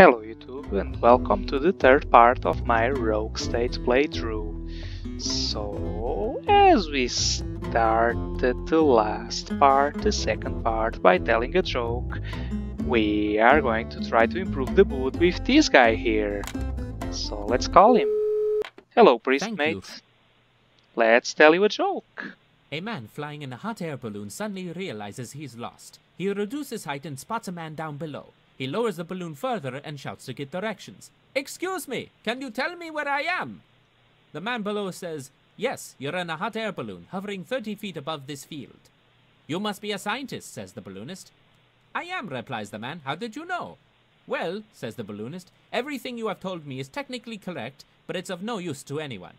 Hello YouTube and welcome to the third part of my Rogue State playthrough. So, as we started the last part, the second part, by telling a joke, we are going to try to improve the mood with this guy here. So let's call him. Hello priest Thank mate. you. Let's tell you a joke. A man flying in a hot air balloon suddenly realizes he's lost. He reduces height and spots a man down below. He lowers the balloon further and shouts to get directions. "Excuse me, can you tell me where I am?" The man below says, "Yes, you're in a hot air balloon hovering 30 feet above this field." "You must be a scientist," says the balloonist. "I am," replies the man. "How did you know?" "Well," says the balloonist, "everything you have told me is technically correct, but it's of no use to anyone."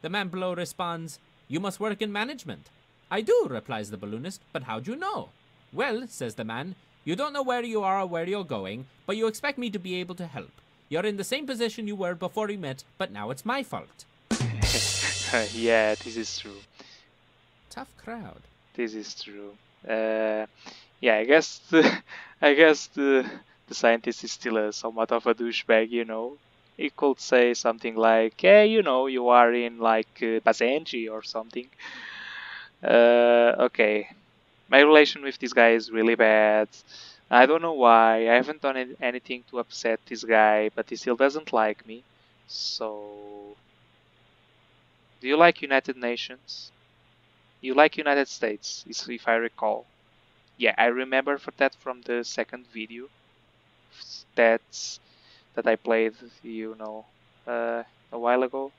The man below responds, "You must work in management." "I do," replies the balloonist, "but how'd you know?" "Well," says the man, "you don't know where you are or where you're going, but you expect me to be able to help. You're in the same position you were before we met, but now it's my fault." Yeah, this is true. Tough crowd. This is true. Yeah, I guess the scientist is still somewhat of a douchebag, you know. He could say something like, "Hey, you know, you are in like Basenji or something." Okay, my relation with this guy is really bad. I don't know why. I haven't done anything to upset this guy, but he still doesn't like me. So, do you like United Nations? You like United States, if I recall. Yeah, I remember for that from the second video that I played, you know, a while ago.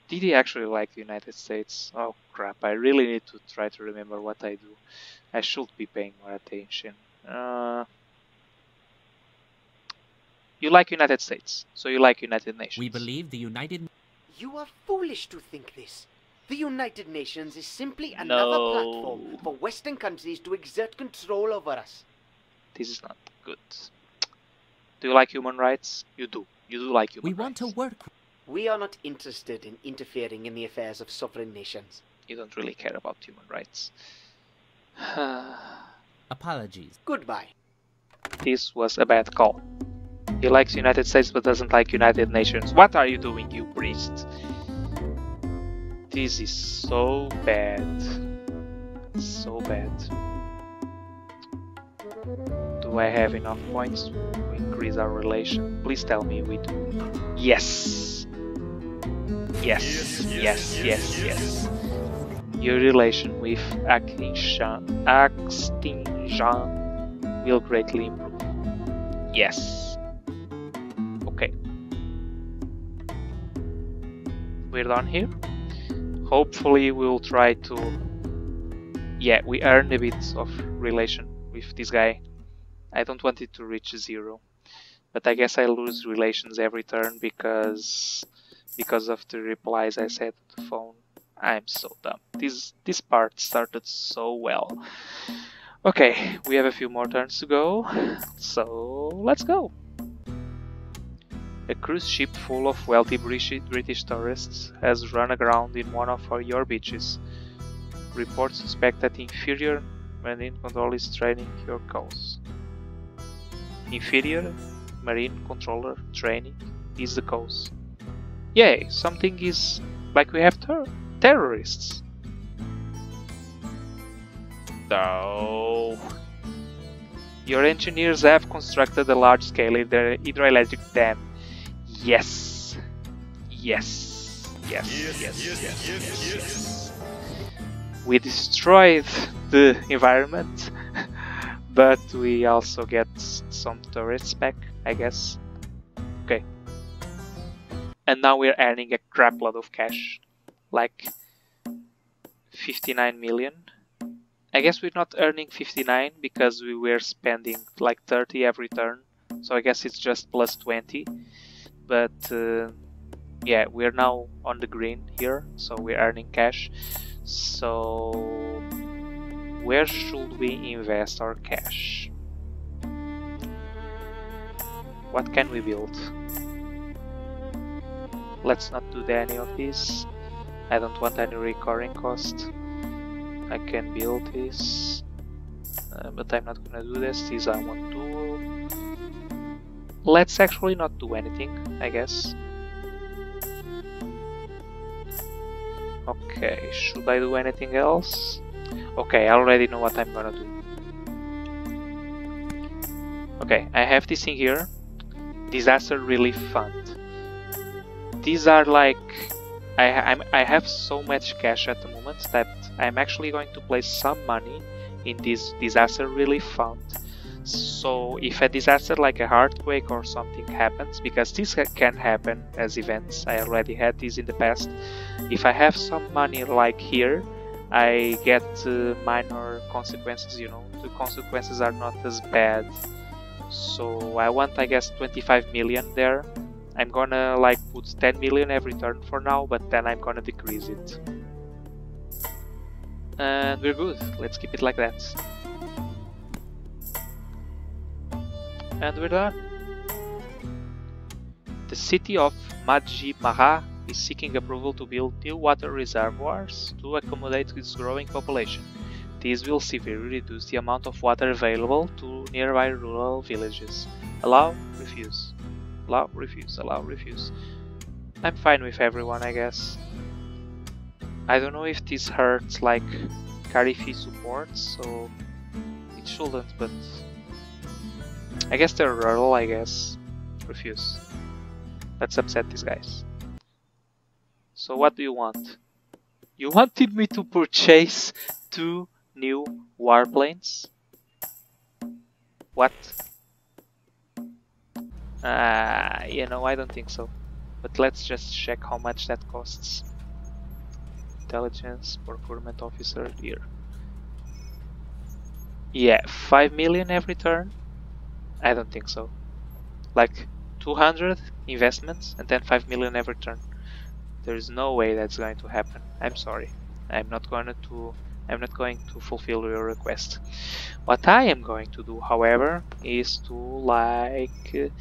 Did he actually like the United States? Oh crap, I really need to try to remember what I do. I should be paying more attention. You like United States, so you like United Nations. We believe the United... You are foolish to think this. The United Nations is simply another platform for Western countries to exert control over us. This is not good. Do you like human rights? You do. You do like human rights. We want to work... We are not interested in interfering in the affairs of sovereign nations. You don't really care about human rights. Apologies. Goodbye. This was a bad call. He likes United States but doesn't like United Nations. What are you doing, you priest? This is so bad. So bad. Do I have enough points to increase our relation? Please tell me we do. Yes! Yes, yes, yes, yes. Your relation with Akstijan will greatly improve. Yes. Okay. We're done here. Hopefully we'll try to... Yeah, we earned a bit of relation with this guy. I don't want it to reach 0. But I guess I lose relations every turn because of the replies I said to the phone. I'm so dumb. This part started so well. Okay, we have a few more turns to go, so let's go. A cruise ship full of wealthy British tourists has run aground in one of your beaches. Reports suspect that inferior marine control is training your cause. Inferior marine controller training is the cause. Yay, something is like we have terrorists. No. Your engineers have constructed a large-scale hydroelectric dam. Yes. Yes. Yes. Yes. We destroyed the environment, but we also get some tourists back, I guess. Okay. And now we're earning a crap load of cash. Like 59 million. I guess we're not earning 59 because we were spending like 30 every turn. So I guess it's just plus 20. But yeah, we're now on the green here. So we're earning cash. So where should we invest our cash? What can we build? Let's not do any of this. I don't want any recurring cost. I can build this, but I'm not gonna do this. These I want to. let's actually not do anything, I guess. Okay, should I do anything else? Okay, I already know what I'm gonna do. Okay, I have this in here. Disaster Relief Fund. These are like... I have so much cash at the moment that I'm actually going to place some money in this Disaster Relief Fund. So if a disaster like a earthquake or something happens, because this can happen as events, I already had this in the past. If I have some money like here, I get minor consequences, you know, the consequences are not as bad. So I want, I guess, 25 million there. I'm gonna like put 10 million every turn for now, but then I'm gonna decrease it. And we're good, let's keep it like that. And we're done. The city of Majimara is seeking approval to build new water reservoirs to accommodate its growing population. These will severely reduce the amount of water available to nearby rural villages. Allow, refuse. Allow, refuse, allow, refuse. I'm fine with everyone, I guess. I don't know if this hurts like Carifi support, so it shouldn't, but I guess they're rural, I guess. Refuse. Let's upset these guys. So what do you want? You wanted me to purchase 2 new warplanes? What? You know, I don't think so. But let's just check how much that costs. Intelligence, procurement officer, here. Yeah, 5 million every turn? I don't think so. Like 200 investments and then 5 million every turn. There's no way that's going to happen. I'm sorry. I'm not going to fulfill your request. What I am going to do, however, is to like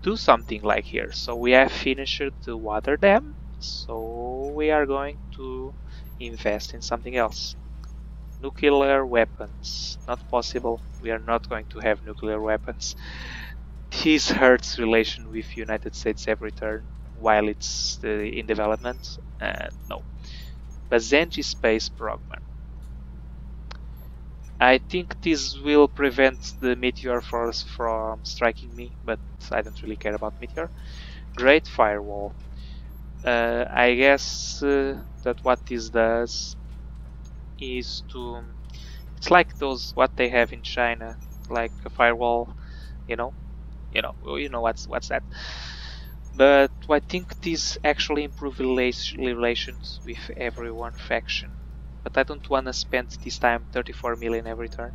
do something like here. So we have finished the water dam, so we are going to invest in something else. Nuclear weapons. Not possible. We are not going to have nuclear weapons. This hurts relation with United States every turn while it's in development. No. Bazenji Space Program. I think this will prevent the meteor force from striking me, but I don't really care about meteor. Great Firewall. I guess that what this does is to... It's like those what they have in China, like a firewall, you know what's that. But I think this actually improves relations with every one faction. But I don't want to spend this time 34 million every turn,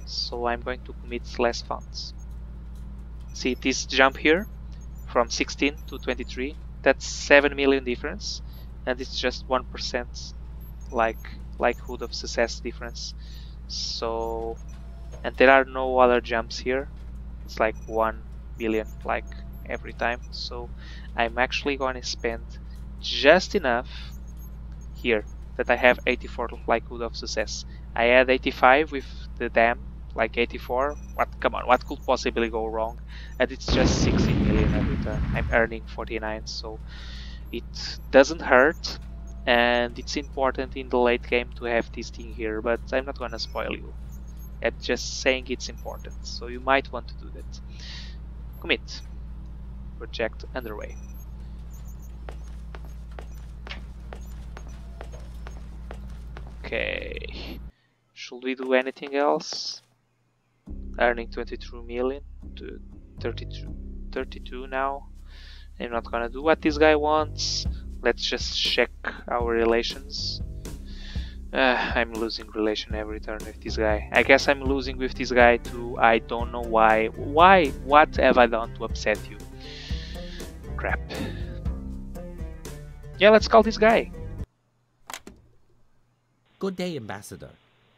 so I'm going to commit less funds. See this jump here from 16 to 23, that's 7 million difference, and it's just 1% likelihood of success difference. So, and there are no other jumps here. It's like 1 million like every time, so I'm actually going to spend just enough here that I have 84 likelihood of success. I had 85 with the dam, like 84. Come on, what could possibly go wrong? And it's just 16 million every turn. I'm earning 49, so it doesn't hurt, and it's important in the late game to have this thing here, but I'm not gonna spoil you. I'm just saying it's important, so you might want to do that. Commit. Project underway. Okay. Should we do anything else? Earning 22 million to 32 now. I'm not gonna do what this guy wants. Let's just check our relations. I'm losing relation every turn with this guy. I guess I'm losing with this guy too. I don't know why. Why? What have I done to upset you? Crap. Yeah, let's call this guy. Good day, Ambassador.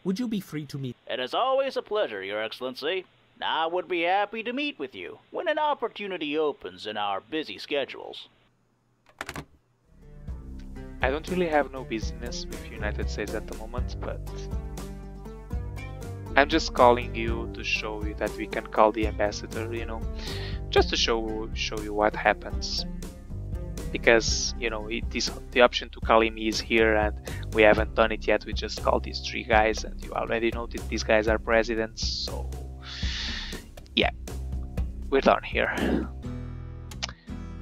Would you be free to meet? It is always a pleasure, Your Excellency. I would be happy to meet with you when an opportunity opens in our busy schedules. I don't really have no business with United States at the moment, but I'm just calling you to show you that we can call the ambassador, you know, just to show you what happens. Because, you know, the option to call him is here, and we haven't done it yet. We just called these 3 guys, and you already know that these guys are presidents, so yeah, we're done here.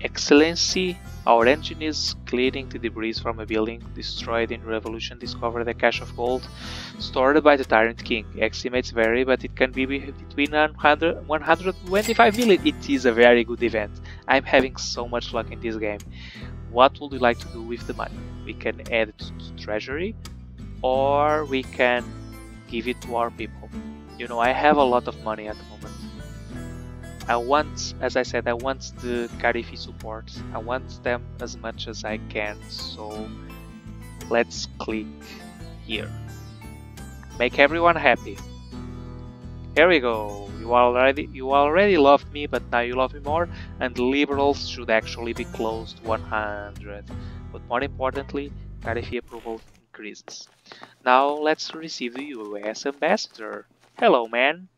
Excellency, our engine is clearing the debris from a building destroyed in revolution. Discovered a cache of gold stored by the Tyrant King. Estimates vary, but it can be between 125 million. It is a very good event. I'm having so much luck in this game. What would you like to do with the money? We can add it to treasury, or we can give it to our people. You know, I have a lot of money at the moment. I want, as I said, I want the Carifi support. I want them as much as I can. So let's click here. Make everyone happy. Here we go. You already loved me, but now you love me more. And liberals should actually be close to 100. But more importantly, Carifi approval increases. Now let's receive the US ambassador. Hello, man.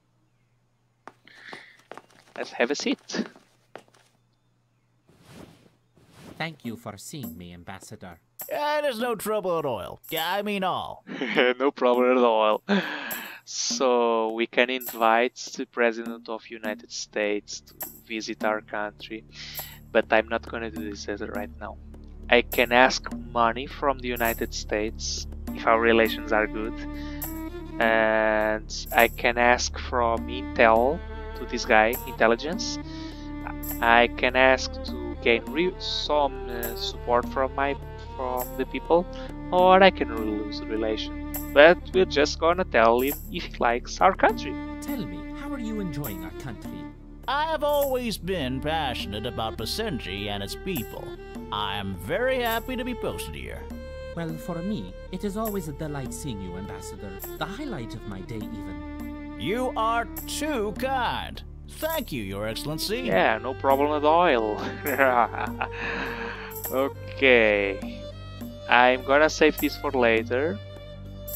Let's have a seat. Thank you for seeing me, Ambassador. There's no trouble at all. I mean all. No problem at all. So we can invite the President of United States to visit our country, but I'm not gonna do this right now. I can ask money from the United States if our relations are good, and I can ask from Intel to this guy, intelligence. I can ask to gain some support from the people, or I can lose the relation. But we're just gonna tell him if he likes our country. Tell me, how are you enjoying our country? I have always been passionate about Basenji and its people. I am very happy to be posted here. Well, for me, it is always a delight seeing you, Ambassador. The highlight of my day, even. You are too kind. Thank you, Your Excellency. Yeah, no problem at all. Okay. I'm gonna save this for later.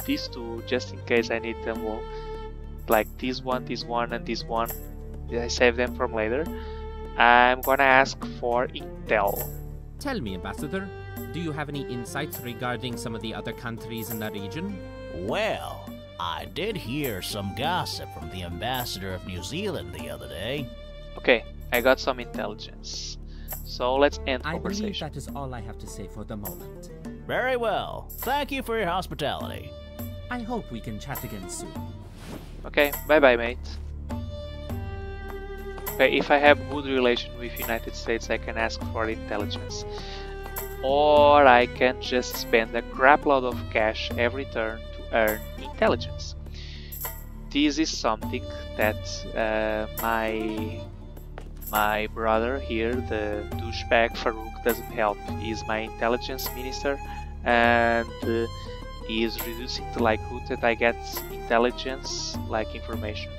These 2, just in case I need them all. Like this one, and this one. I save them from later. I'm gonna ask for Intel. Tell me, Ambassador, do you have any insights regarding some of the other countries in the region? Well, I did hear some gossip from the ambassador of New Zealand the other day. Okay, I got some intelligence. So let's end I believe conversation. that is all I have to say for the moment. Very well. Thank you for your hospitality. I hope we can chat again soon. Okay, bye-bye, mate. Okay, if I have good relation with United States, I can ask for intelligence. Or I can just spend a crap load of cash every turn to earn intelligence. This is something that my brother here, the douchebag Farouk, doesn't help. He's my intelligence minister, and he is reducing the likelihood that I get intelligence, like information.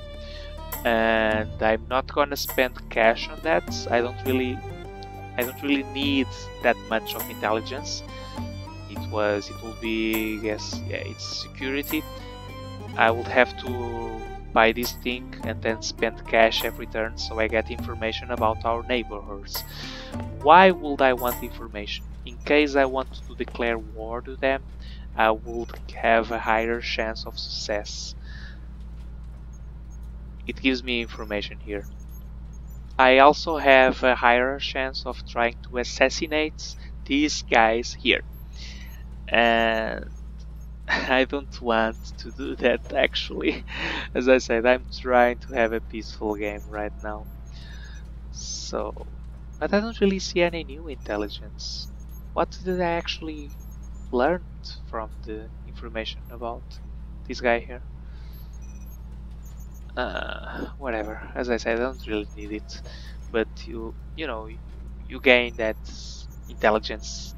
And I'm not gonna spend cash on that. I don't really need that much of intelligence. It will be, yes, yeah, it's security. I would have to buy this thing and then spend cash every turn so I get information about our neighborhoods. Why would I want information? In case I want to declare war to them, I would have a higher chance of success. It gives me information here. I also have a higher chance of trying to assassinate these guys here. And I don't want to do that actually. As I said, I'm trying to have a peaceful game right now. So, but I don't really see any new intelligence. What did I actually learn from the information about this guy here? Whatever. As I said, I don't really need it. But you know, you gain that intelligence,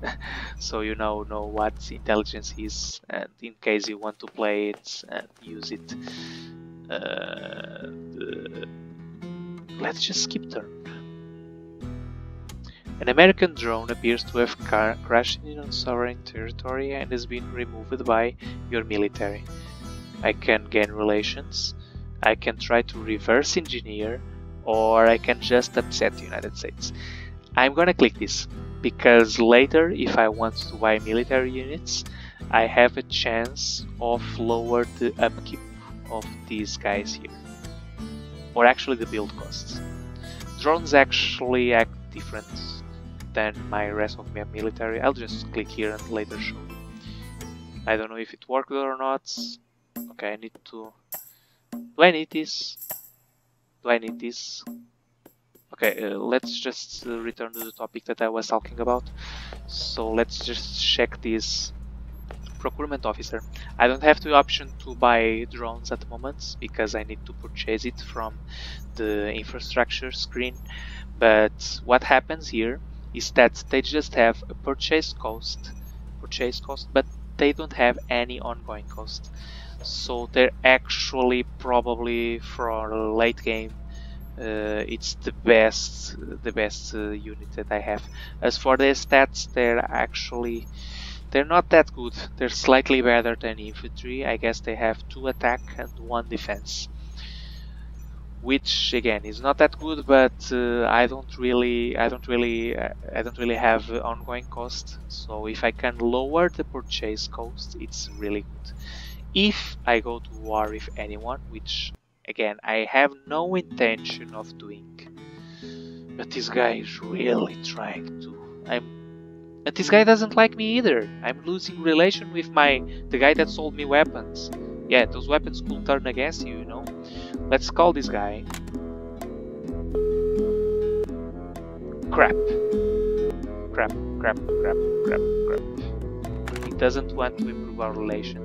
so you know what intelligence is, and in case you want to play it and use it. Let's just skip turn. An American drone appears to have crashed in sovereign territory and has been removed by your military. I can gain relations, I can try to reverse engineer, or I can just upset the United States. I'm gonna click this, because later if I want to buy military units, I have a chance of lower the upkeep of these guys here. Or actually the build costs. Drones actually act different than my rest of my military. I'll just click here and later show you. I don't know if it worked or not. Okay, I need to... Do I need this? Do I need this? Okay, let's just return to the topic that I was talking about. So let's just check this procurement officer. I don't have the option to buy drones at the moment because I need to purchase it from the infrastructure screen. But what happens here is that they just have a purchase cost, but they don't have any ongoing cost. So they're actually probably for late game. It's the best unit that I have. As for their stats, they're not that good. They're slightly better than infantry. I guess they have 2 attack and 1 defense, which again is not that good. But I don't really have ongoing cost. So if I can lower the purchase cost, it's really good. If I go to war with anyone, which again I have no intention of doing, but this guy is really trying to. But this guy doesn't like me either. I'm losing relation with the guy that sold me weapons. Yeah, those weapons could turn against you, you know. Let's call this guy. Crap. He doesn't want to improve our relation.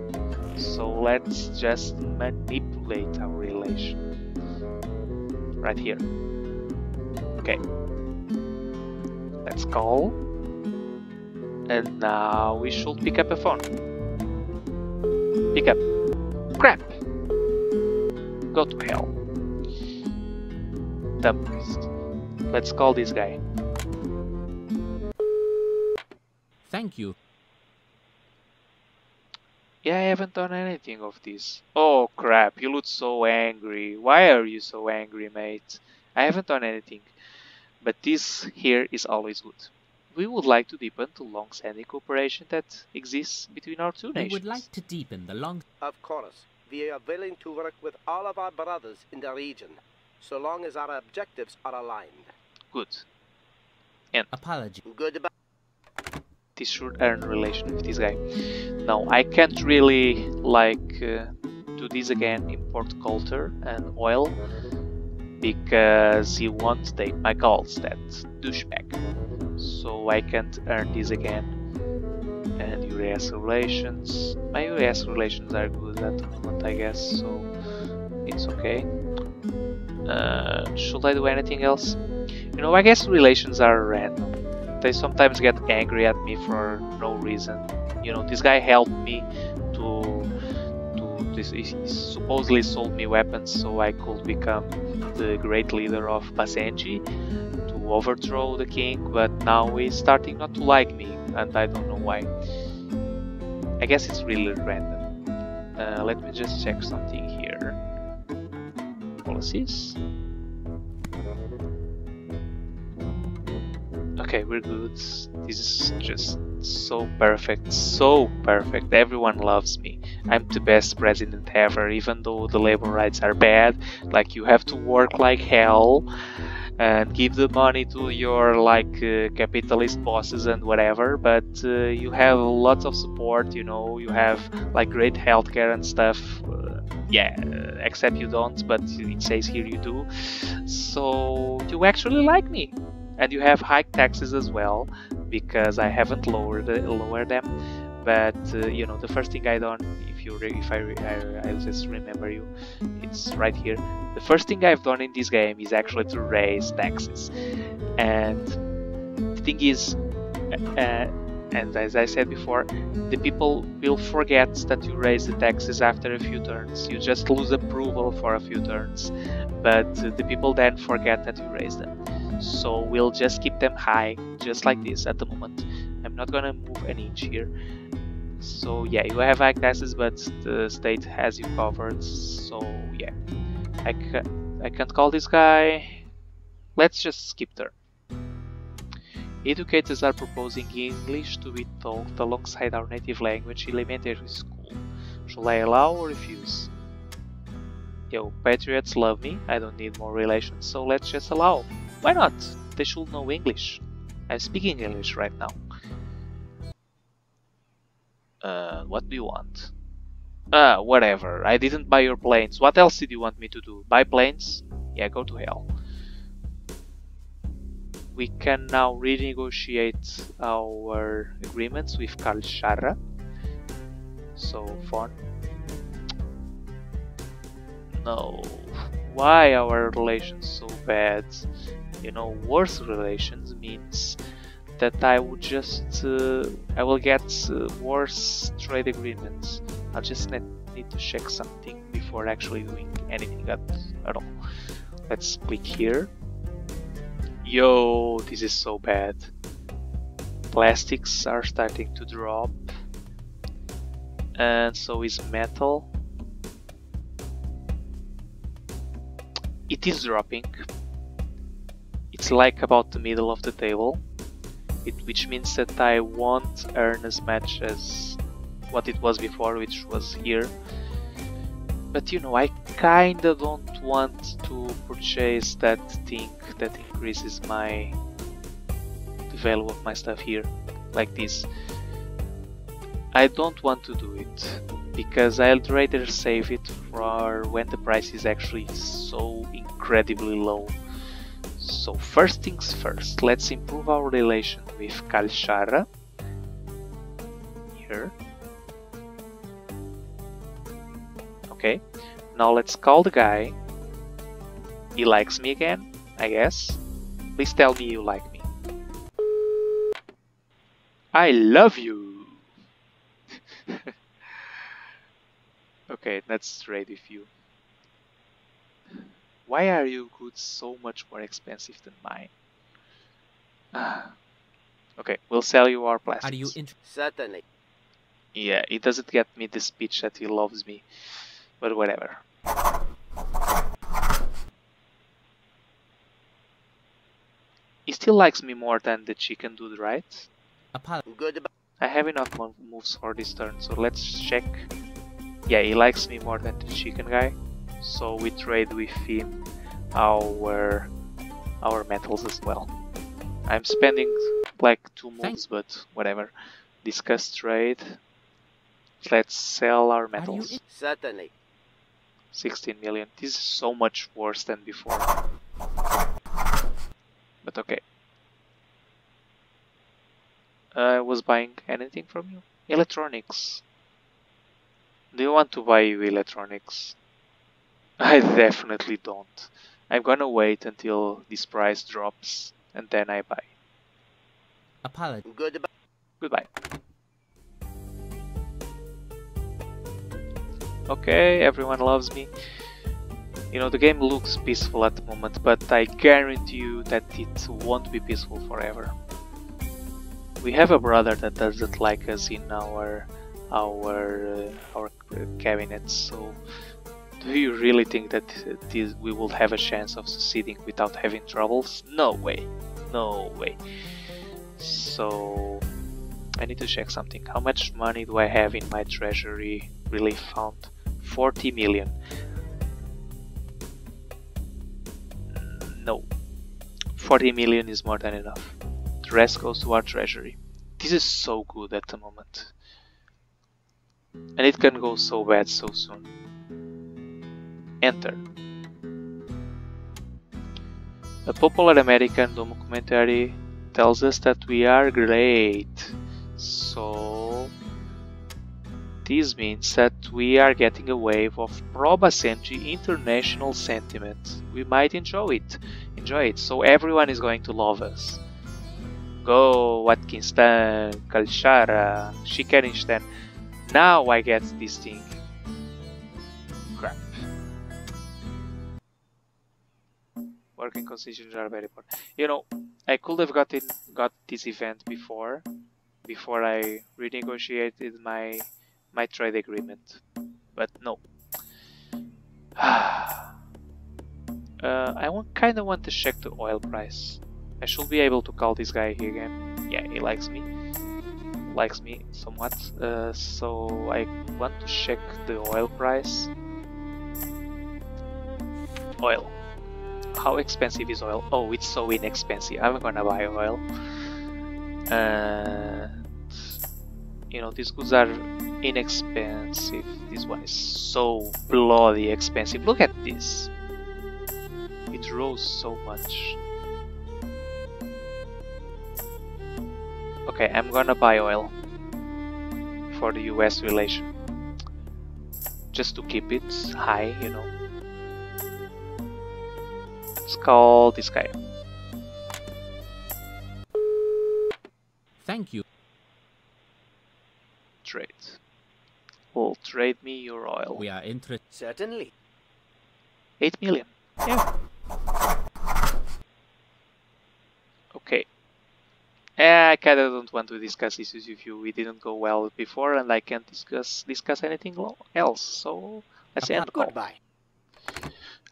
So let's just manipulate our relation. Right here. Okay. Let's call. And now we should pick up a phone. Pick up. Crap! Go to hell. Dumb priest. Let's call this guy. Thank you. Yeah, I haven't done anything of this. Oh crap, you look so angry. Why are you so angry, mate? I haven't done anything. But this here is always good. We would like to deepen the long-standing cooperation that exists between our two nations. We would like to deepen the long... Of course, we are willing to work with all of our brothers in the region, so long as our objectives are aligned. Good. And Apology. Goodbye. this should earn relation with this guy. Now, I can't really, do this again, import culture and oil, because he won't take my golds, that douchebag. So I can't earn this again. And US relations. My US relations are good at the moment, I guess, so it's okay. Should I do anything else? You know, I guess relations are random. They sometimes get angry at me for no reason. You know, this guy helped me he supposedly sold me weapons so I could become the great leader of Basenji, to overthrow the king, but now he's starting not to like me, and I don't know why. I guess it's really random. Let me just check something here. Policies. Okay, we're good. This is just so perfect, so perfect. Everyone loves me. I'm the best president ever, even though the labor rights are bad. Like, you have to work like hell and give the money to your capitalist bosses and whatever, but you have lots of support, you know, you have like great healthcare and stuff. Except you don't, but it says here you do. So you actually like me. And you have high taxes as well, because I haven't lowered them. But you know, the first thing I done, I'll just remember you, it's right here. The first thing I've done in this game is actually to raise taxes. And the thing is, and as I said before, the people will forget that you raise the taxes after a few turns. You just lose approval for a few turns, but the people then forget that you raised them. So we'll just keep them high, just like this at the moment. I'm not gonna move an inch here. So yeah, you have high taxes, but the state has you covered. So yeah, I can't call this guy. Let's just skip there. Educators are proposing English to be taught alongside our native language in elementary school. Shall I allow or refuse? Yo, patriots love me, I don't need more relations, so let's just allow. Why not? They should know English. I'm speaking English right now. What do you want? Whatever. I didn't buy your planes. What else did you want me to do? Buy planes? Yeah, go to hell. We can now renegotiate our agreements with Karl Scharra. So fun. No. Why are relations so bad? You know, worse relations means that I would just I will get worse trade agreements. I'll just need to check something before actually doing anything at all. Let's click here. Yo, this is so bad. Plastics are starting to drop, and so is metal. It is dropping. It's like about the middle of the table, which means that I won't earn as much as what it was before, which was here. But you know, I kinda don't want to purchase that thing that increases the value of my stuff here, like this. I don't want to do it, because I'd rather save it for when the price is actually so incredibly low. So first things first, let's improve our relation with Karl Scharra. Here. Okay, now let's call the guy. He likes me again, I guess. Please tell me you like me. I love you! Okay, let's trade with you. Why are your goods so much more expensive than mine? Okay, we'll sell you our plastics. Are you Certainly. Yeah, it doesn't get me the speech that he loves me, but whatever. He still likes me more than the chicken dude, right? Goodbye. I have enough moves for this turn, so let's check. Yeah, he likes me more than the chicken guy, so we trade with him our metals as well. I'm spending like 2 moves, but whatever. Discuss trade. Let's sell our metals. Certainly. 16 million. This is so much worse than before. But okay. I was buying anything from you? Electronics. Do you want to buy you electronics? I definitely don't. I'm gonna wait until this price drops and then I buy. Apology. Goodbye. Goodbye. Okay, everyone loves me. You know, the game looks peaceful at the moment, but I guarantee you that it won't be peaceful forever. We have a brother that doesn't like us in our cabinet, so do you really think that we will have a chance of succeeding without having troubles? No way. No way. So I need to check something. How much money do I have in my treasury relief fund? 40 million. No. 40 million is more than enough. The rest goes to our treasury. This is so good at the moment. And it can go so bad so soon. Enter. A popular American documentary tells us that we are great. So this means that we are getting a wave of pro-Basenji international sentiment. We might enjoy it. So everyone is going to love us. Go Watkinstan, Kalshara, Shikarinstan. Now I get this thing. Crap. Working conditions are very important. You know, I could have got this event before, before I renegotiated my trade agreement. But no. I kind of want to check the oil price. I should be able to call this guy here again. Yeah, he likes me. Likes me somewhat. So I want to check the oil price. Oil. How expensive is oil? Oh, it's so inexpensive. I'm gonna buy oil. You know, these goods are inexpensive. This one is so bloody expensive. Look at this. It rose so much. Okay, I'm gonna buy oil for the US relation. Just to keep it high, you know. Let's call this guy. Thank you. Trade. Well, trade me your oil. We are interested. Certainly. 8 million. Yeah. Okay. I kinda don't want to discuss issues with you. We didn't go well before, and I can't discuss anything else. So let's end the call. Goodbye.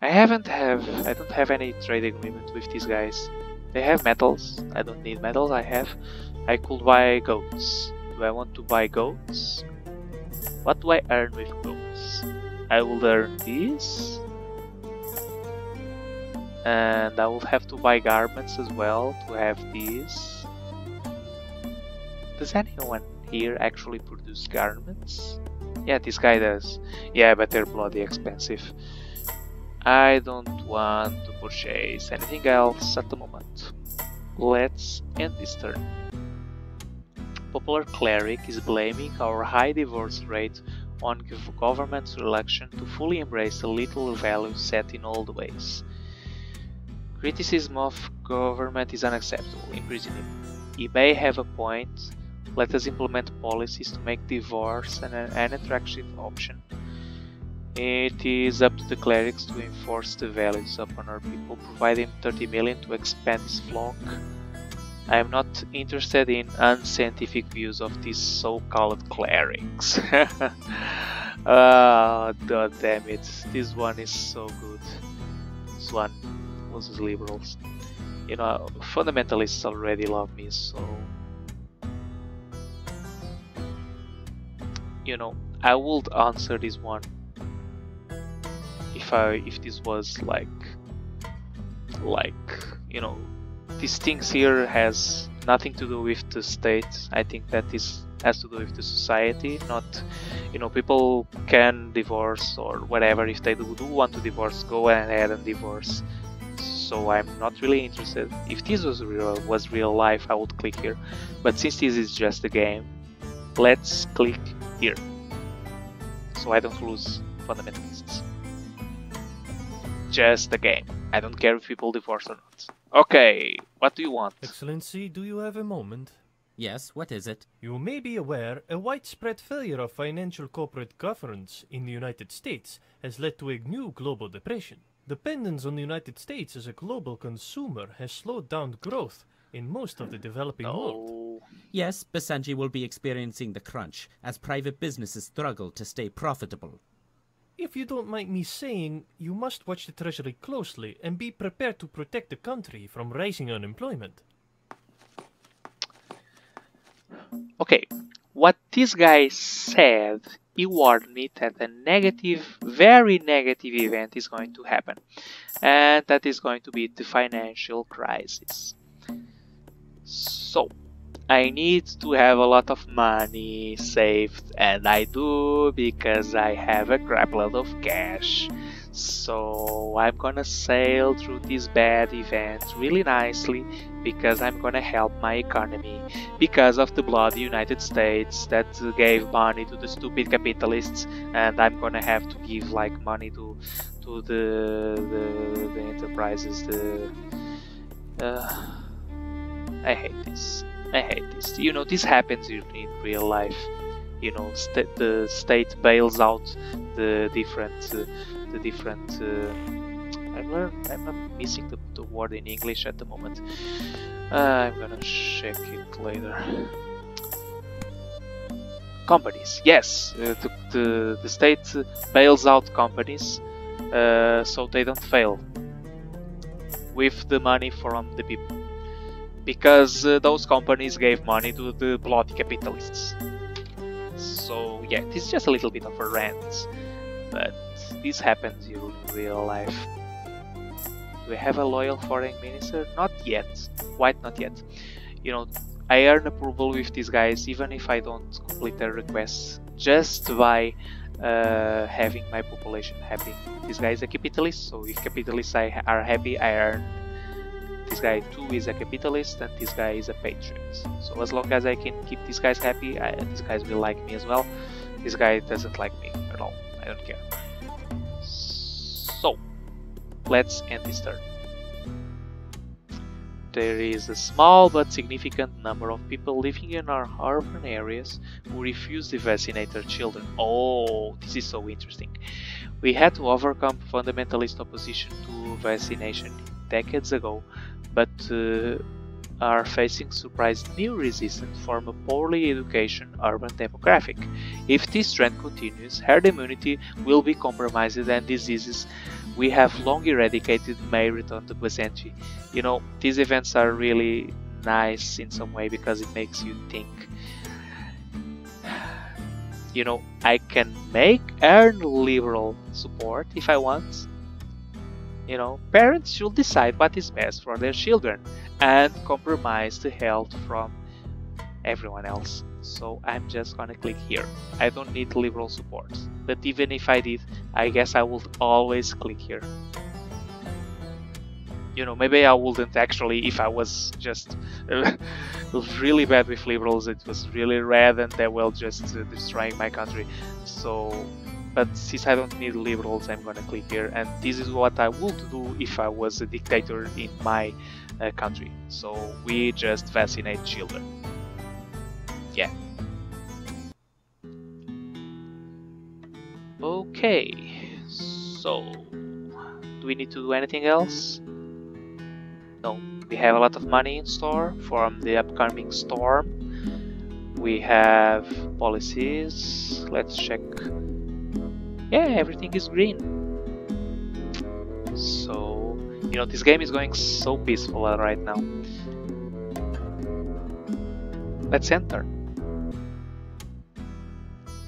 I don't have any trade agreement with these guys. They have metals. I don't need metals. I could buy goats. Do I want to buy goats? What do I earn with goats? I will earn this. And I will have to buy garments as well to have these. Does anyone here actually produce garments? Yeah, this guy does. Yeah, but they're bloody expensive. I don't want to purchase anything else at the moment. Let's end this turn. Popular cleric is blaming our high divorce rate on government's reluctance to fully embrace the little value set in old ways. Criticism of government is unacceptable. Imprison him. He may have a point. Let us implement policies to make divorce an attractive option. It is up to the clerics to enforce the values upon our people. Provide him 30 million to expand his flock. I am not interested in unscientific views of these so-called clerics. Oh, god damn it. This one is so good. This one was liberals. You know, fundamentalists already love me, so... You know, I would answer this one if this was like you know, these things here has nothing to do with the state. I think that this has to do with the society, not, you know, people can divorce or whatever. If they do want to divorce, go ahead and divorce. So I'm not really interested. If this was real life, I would click here, but since this is just a game, let's click here so I don't lose fundamentalists. Just a game. I don't care if people divorce or not. Okay, what do you want? Excellency, do you have a moment? Yes, what is it? You may be aware a widespread failure of financial corporate governance in the United States has led to a new global depression. Dependence on the United States as a global consumer has slowed down growth in most of the developing world. Yes, Basanji will be experiencing the crunch as private businesses struggle to stay profitable. If you don't mind me saying, you must watch the treasury closely and be prepared to protect the country from rising unemployment. Okay, what this guy said, he warned me that a negative, very negative event is going to happen. And that is going to be the financial crisis. So, I need to have a lot of money saved, and I do because I have a crapload of cash. So I'm gonna sail through this bad event really nicely because I'm gonna help my economy because of the bloody United States that gave money to the stupid capitalists, and I'm gonna have to give like money to the enterprises. I hate this. I hate this. You know, this happens in real life. You know, the state bails out the different. I'm missing the word in English at the moment. I'm gonna check it later. companies. Yes, the state bails out companies so they don't fail with the money from the people, because those companies gave money to the bloody capitalists. So yeah, this is just a little bit of a rant, but this happens in real life. Do we have a loyal foreign minister? Not yet. Quite not yet. You know, I earn approval with these guys even if I don't complete their requests, just by having my population happy. This guy is a capitalist, so if capitalists are happy, I earn. This guy too is a capitalist, and this guy is a patriot. So as long as I can keep these guys happy, these guys will like me as well. This guy doesn't like me at all. I don't care. So let's end this turn. There is a small but significant number of people living in our urban areas who refuse to vaccinate their children. Oh, this is so interesting. We had to overcome fundamentalist opposition to vaccination decades ago, but are facing surprised new resistance from a poorly educated urban demographic. If this trend continues, herd immunity will be compromised and diseases we have long eradicated may return to Basenji. You know, these events are really nice in some way because it makes you think. You know, I can earn liberal support if I want. You know, parents should decide what is best for their children and compromise the health from everyone else. So I'm just gonna click here. I don't need liberal support, but even if I did, I guess I would always click here. You know, maybe I wouldn't actually if I was just really bad with liberals. It was really red and they were just destroying my country. So, but since I don't need liberals, I'm gonna click here, and this is what I would do if I was a dictator in my country. So we just vaccinate children. Yeah. Okay, so do we need to do anything else? No, we have a lot of money in store from the upcoming storm. We have policies. Let's check. Yeah, everything is green. So, you know, this game is going so peaceful right now. Let's enter.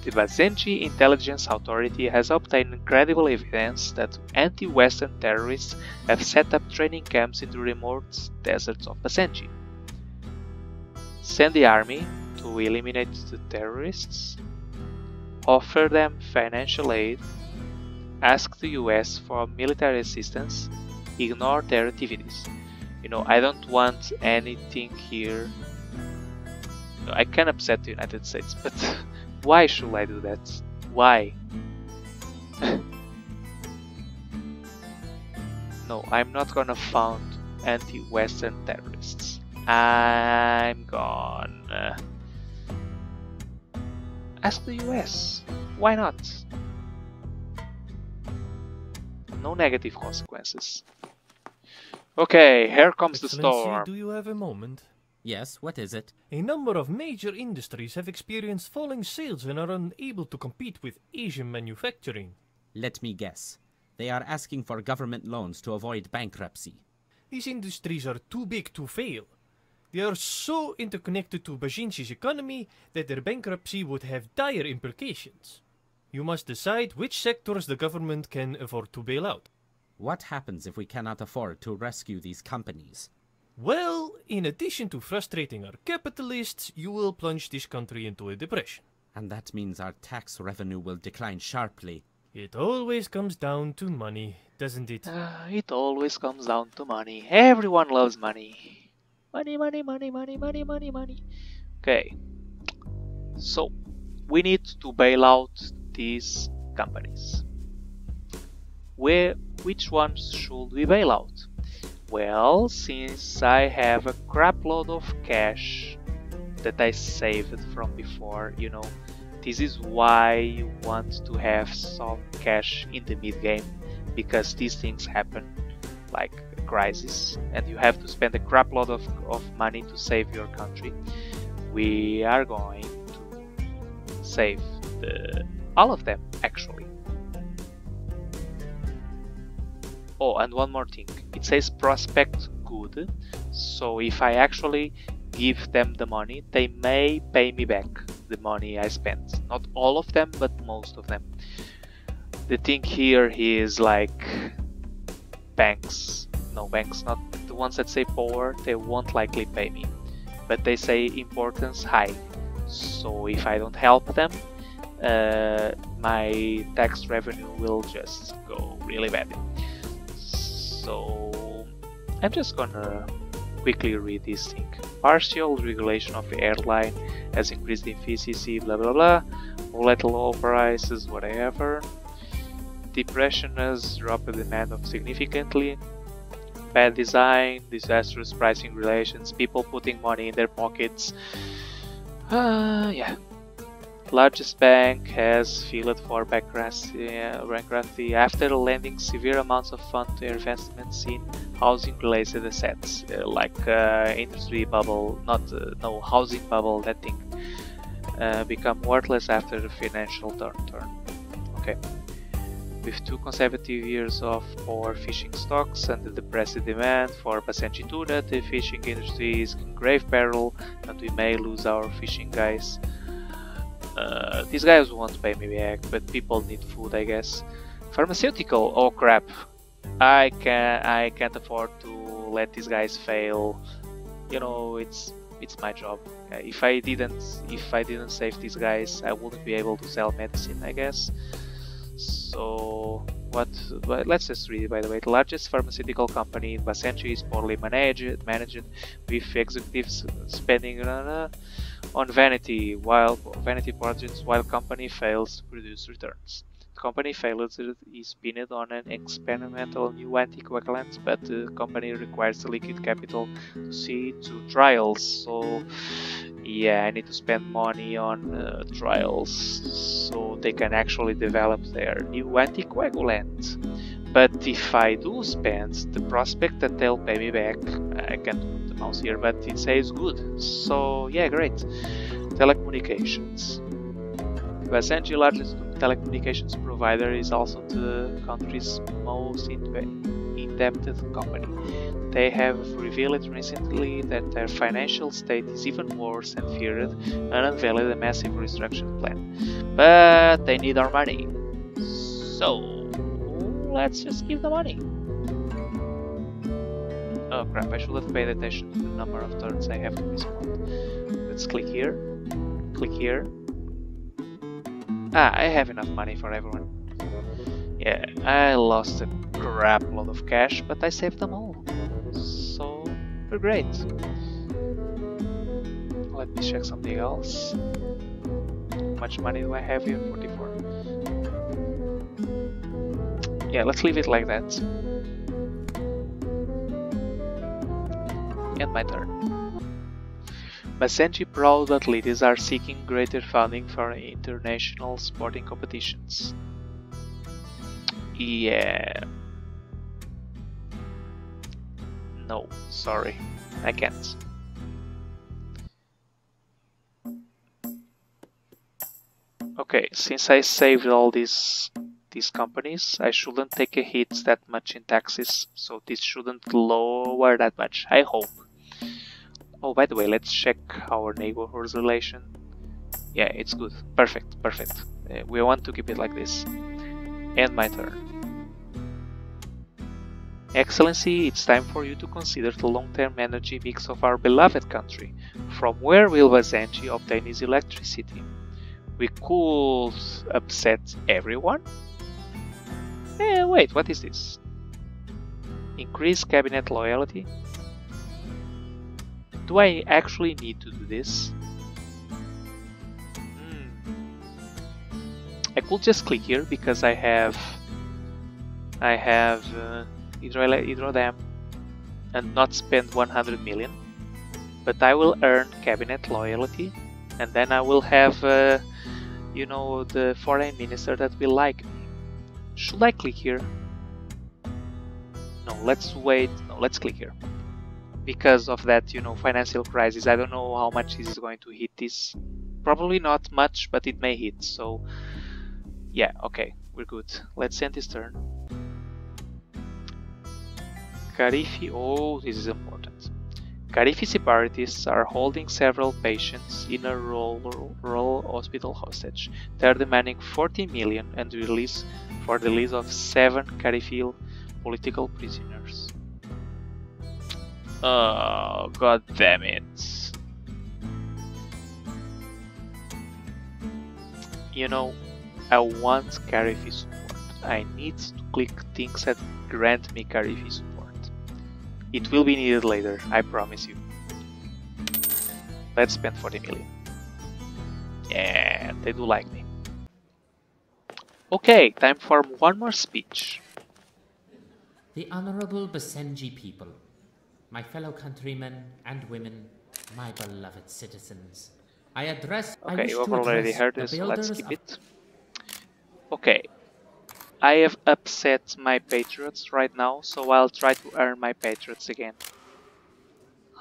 The Basenji Intelligence Authority has obtained incredible evidence that anti-Western terrorists have set up training camps in the remote deserts of Basenji. Send the army to eliminate the terrorists, offer them financial aid, ask the US for military assistance, ignore their activities. You know, I don't want anything here. No, I can upset the United States, but why should I do that? Why? No, I'm not gonna found anti-Western terrorists. I'm gonna ask the US. Why not? No negative consequences. Okay, here comes the Excellency, storm. do you have a moment? Yes, what is it? A number of major industries have experienced falling sales and are unable to compete with Asian manufacturing. Let me guess. They are asking for government loans to avoid bankruptcy. These industries are too big to fail. They are so interconnected to Basenji's economy that their bankruptcy would have dire implications. You must decide which sectors the government can afford to bail out. What happens if we cannot afford to rescue these companies? Well, in addition to frustrating our capitalists, you will plunge this country into a depression. And that means our tax revenue will decline sharply. It always comes down to money, doesn't it? It always comes down to money. Everyone loves money. Money, money, money, money, money, money, money. Okay. So, we need to bail out these companies. Which ones should we bail out? Well, since I have a crap load of cash that I saved from before, you know, this is why you want to have some cash in the mid-game, because these things happen, like a crisis, and you have to spend a crap load of money to save your country. We are going to save all of them actually. Oh, and one more thing. It says prospect good, so if I actually give them the money, they may pay me back the money I spent. Not all of them, but most of them. The thing here is like banks. No, banks, not the ones that say poor, they won't likely pay me. But they say importance high. So if I don't help them, my tax revenue will just go really bad. So I'm just gonna quickly read this thing. Partial regulation of the airline has increased the efficiency, blah blah blah. Volatile oil prices, whatever. Depression has dropped the demand of significantly. Bad design, disastrous pricing relations, people putting money in their pockets. Yeah. Largest bank has filed for bankruptcy after lending severe amounts of funds to investments in housing-related assets, like industry bubble, no housing bubble. That thing become worthless after the financial downturn. Okay. With 2 consecutive years of poor fishing stocks and the depressed demand for Basenji tuna, the fishing industry is in grave peril, and we may lose our fishing guys. These guys won't pay me back, but people need food, I guess. Pharmaceutical, oh crap! I can't afford to let these guys fail. You know, it's my job. If I didn't save these guys, I wouldn't be able to sell medicine, I guess. So let's just read it. By the way, the largest pharmaceutical company in Basenji is poorly managed with executives spending on vanity projects while company fails to produce returns. The company failures is pinned on an experimental new anticoagulant, but the company requires the liquid capital to see to trials. So yeah, I need to spend money on trials so they can actually develop their new anticoagulant. But if I do spend, the prospect that they'll pay me back, I can't put the mouse here, but it says good. So yeah, great. Telecommunications. Basenji, largest telecommunications provider, is also the country's most indebted company. They have revealed recently that their financial state is even worse than feared and unveiled a massive restructuring plan. But they need our money. So let's just give the money. Oh crap, I should have paid attention to the number of turns I have to respond. Let's click here. Click here. I have enough money for everyone. Yeah, I lost a crap load of cash, but I saved them all. So, we're great. Let me check something else. How much money do I have here? 44. Yeah, let's leave it like that. And my turn. Basenji proud athletes are seeking greater funding for international sporting competitions. Yeah. No, sorry, I can't. Okay, since I saved all these companies, I shouldn't take a hit that much in taxes, so this shouldn't lower that much, I hope. Oh, by the way, let's check our neighborhood's relation. Yeah, it's good. Perfect. We want to keep it like this. And my turn. Excellency, it's time for you to consider the long-term energy mix of our beloved country. From where will Basenji obtain his electricity? We could upset everyone? Wait, what is this? Increase cabinet loyalty? Do I actually need to do this? I could just click here because I have hydro dam and not spend 100 million, but I will earn cabinet loyalty, and then I will have you know, the foreign minister that will like me. Should I click here? No, let's wait. No, let's click here. Because of that, you know, financial crisis, I don't know how much this is going to hit this. Probably not much, but it may hit, so yeah, okay, we're good. Let's end this turn. Karifi, oh, this is important. Karifi separatists are holding several patients in a rural hospital hostage. They are demanding 40 million and release for the release of 7 Karifi political prisoners. Oh, god damn it. You know, I want Karifi support. I need to click things that grant me Karifi support. It will be needed later, I promise you. Let's spend 40 million. Yeah, they do like me. Okay, time for one more speech. The Honorable Basenji people, my fellow countrymen and women, my beloved citizens, Okay, you've already heard this, so let's skip it. Okay, I have upset my patriots right now, so I'll try to earn my patriots again.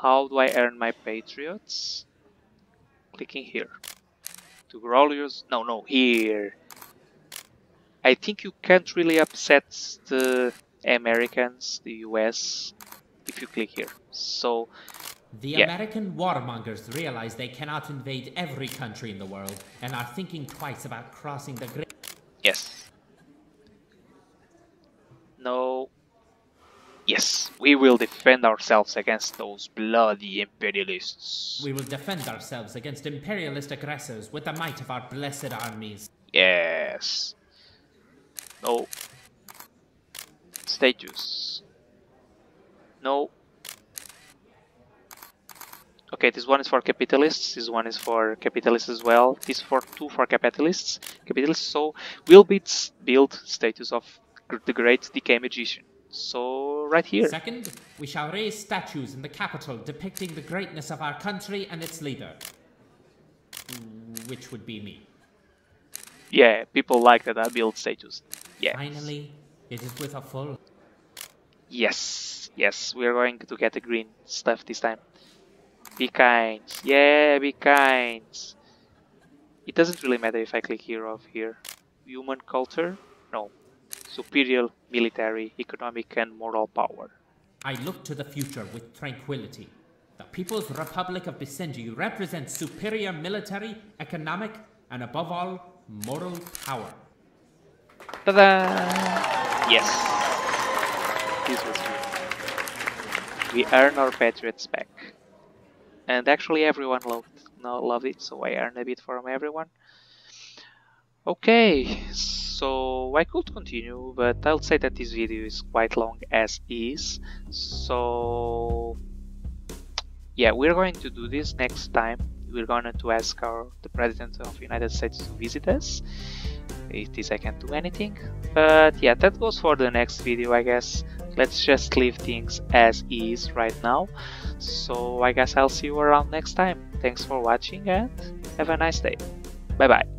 How do I earn my patriots? Clicking here. To grow yours? No, here. I think you can't really upset the Americans, the US, if you click here. So, the American warmongers realize they cannot invade every country in the world and are thinking twice about crossing the great... Yes. No. Yes, we will defend ourselves against those bloody imperialists. We will defend ourselves against imperialist aggressors with the might of our blessed armies. Yes. No. Status. No. Okay, this one is for capitalists, this one is for capitalists as well, this for 2 for capitalists, so we'll build status of the great DKmagician. So, right here. Second, we shall raise statues in the capital depicting the greatness of our country and its leader. Which would be me. Yeah, people like that I build statues. Yeah. Finally, it is with a full... Yes, we are going to get the green stuff this time. Be kind. Yeah, be kind. It doesn't really matter if I click here or here. Human culture? No. Superior military, economic and moral power. I look to the future with tranquility. The People's Republic of Basenji represents superior military, economic, and above all, moral power. Ta-da! Yes. This was good. We earn our patriots back. And actually everyone loved it, so I earned a bit from everyone. Okay, so I could continue, but I'll say that this video is quite long as is. So yeah, we're going to do this next time. We're going to ask the President of the United States to visit us. If this I can't do anything. But yeah, that goes for the next video, I guess. Let's just leave things as is right now. So I guess I'll see you around next time. Thanks for watching and have a nice day. Bye bye.